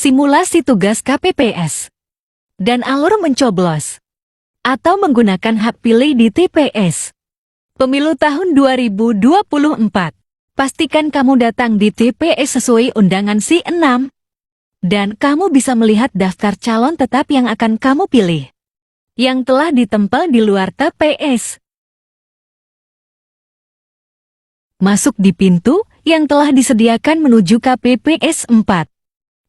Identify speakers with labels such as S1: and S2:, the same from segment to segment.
S1: simulasi tugas KPPS, dan alur mencoblos, atau menggunakan hak pilih di TPS. Pemilu tahun 2024. Pastikan kamu datang di TPS sesuai undangan C6. Dan kamu bisa melihat daftar calon tetap yang akan kamu pilih, yang telah ditempel di luar TPS. Masuk di pintu yang telah disediakan menuju KPPS 4.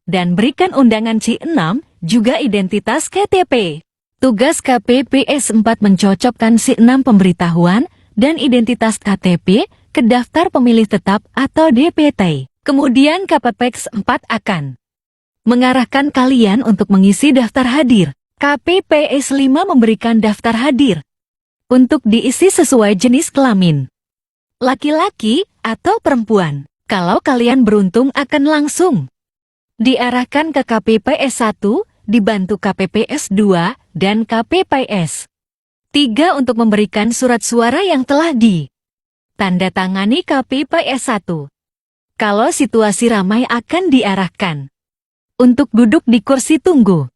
S1: Dan berikan undangan C6, juga identitas KTP. Tugas KPPS 4 mencocokkan C6 pemberitahuan dan identitas KTP ke daftar pemilih tetap atau DPT. Kemudian KPPS 4 akan mengarahkan kalian untuk mengisi daftar hadir. KPPS 5 memberikan daftar hadir untuk diisi sesuai jenis kelamin, laki-laki atau perempuan. Kalau kalian beruntung akan langsung diarahkan ke KPPS 1, dibantu KPPS 2, dan KPPS 3 untuk memberikan surat suara yang telah ditandatangani KPPS 1. Kalau situasi ramai akan diarahkan untuk duduk di kursi tunggu,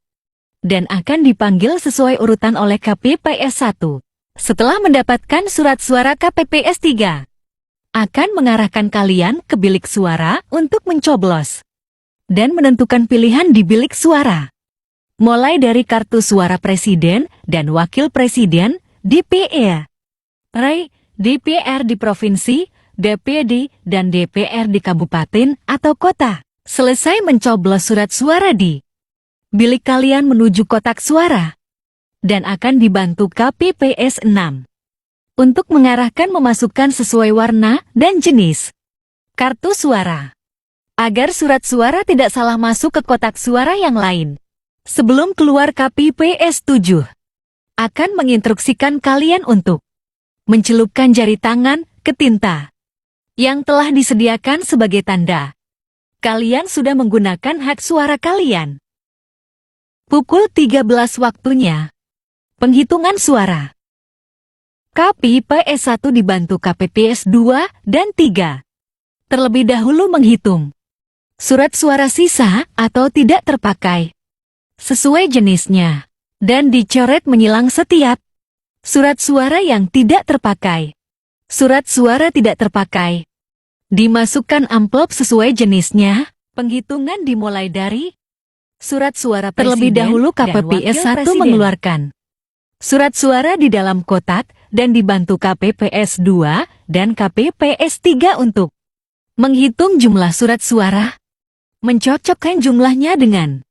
S1: dan akan dipanggil sesuai urutan oleh KPPS 1. Setelah mendapatkan surat suara KPPS 3, akan mengarahkan kalian ke bilik suara untuk mencoblos dan menentukan pilihan di bilik suara. Mulai dari kartu suara presiden dan wakil presiden, DPR, DPR di provinsi, DPD, dan DPR di kabupaten atau kota. Selesai mencoblos surat suara di bilik, kalian menuju kotak suara dan akan dibantu KPPS 6 untuk mengarahkan memasukkan sesuai warna dan jenis kartu suara, agar surat suara tidak salah masuk ke kotak suara yang lain. Sebelum keluar, KPPS 7 akan menginstruksikan kalian untuk mencelupkan jari tangan ke tinta yang telah disediakan sebagai tanda kalian sudah menggunakan hak suara kalian. Pukul 13 waktunya penghitungan suara. KPPS 1 dibantu KPPS 2 dan 3 terlebih dahulu menghitung surat suara sisa atau tidak terpakai sesuai jenisnya, dan dicoret menyilang setiap surat suara yang tidak terpakai. Surat suara tidak terpakai dimasukkan amplop sesuai jenisnya. Penghitungan dimulai dari surat suara terlebih dahulu. KPPS 1 mengeluarkan surat suara di dalam kotak dan dibantu KPPS 2 dan KPPS 3 untuk menghitung jumlah surat suara, mencocokkan jumlahnya dengan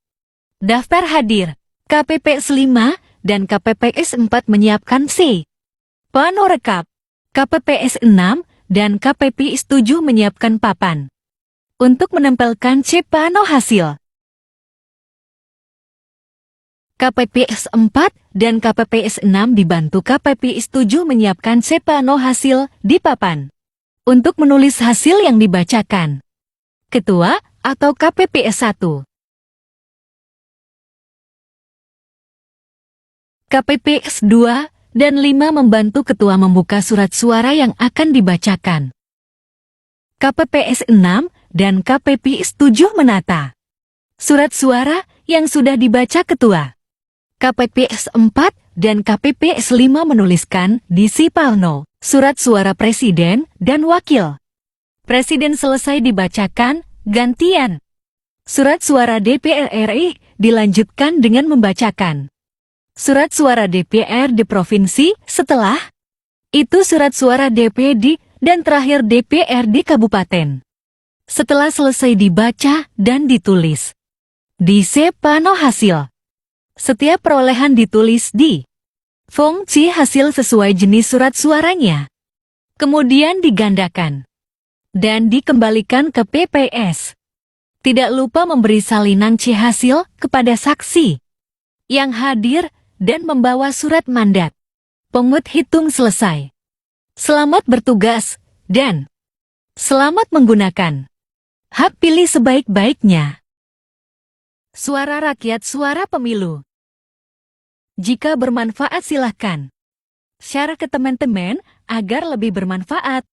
S1: daftar hadir. KPPS 5 dan KPPS 4 menyiapkan C pano rekap. KPPS 6 dan KPPS 7 menyiapkan papan untuk menempelkan C pano hasil. KPPS 4 dan KPPS 6 dibantu KPPS 7 menyiapkan C pano hasil di papan untuk menulis hasil yang dibacakan Ketua atau KPPS 1. KPPS 2 dan 5 membantu Ketua membuka surat suara yang akan dibacakan. KPPS 6 dan KPPS 7 menata surat suara yang sudah dibaca Ketua. KPPS 4 dan KPPS 5 menuliskan di si pano surat suara presiden dan wakil presiden. Selesai dibacakan, gantian surat suara DPR RI dilanjutkan dengan membacakan surat suara DPR di provinsi, setelah itu surat suara DPD, dan terakhir DPR di kabupaten. Setelah selesai dibaca dan ditulis di C pano hasil, setiap perolehan ditulis di fungsi hasil sesuai jenis surat suaranya. Kemudian digandakan dan dikembalikan ke PPS. Tidak lupa memberi salinan C hasil kepada saksi yang hadir dan membawa surat mandat. Pemungut hitung selesai. Selamat bertugas, dan selamat menggunakan hak pilih sebaik-baiknya. Suara rakyat, suara pemilu. Jika bermanfaat silahkan share ke teman-teman agar lebih bermanfaat.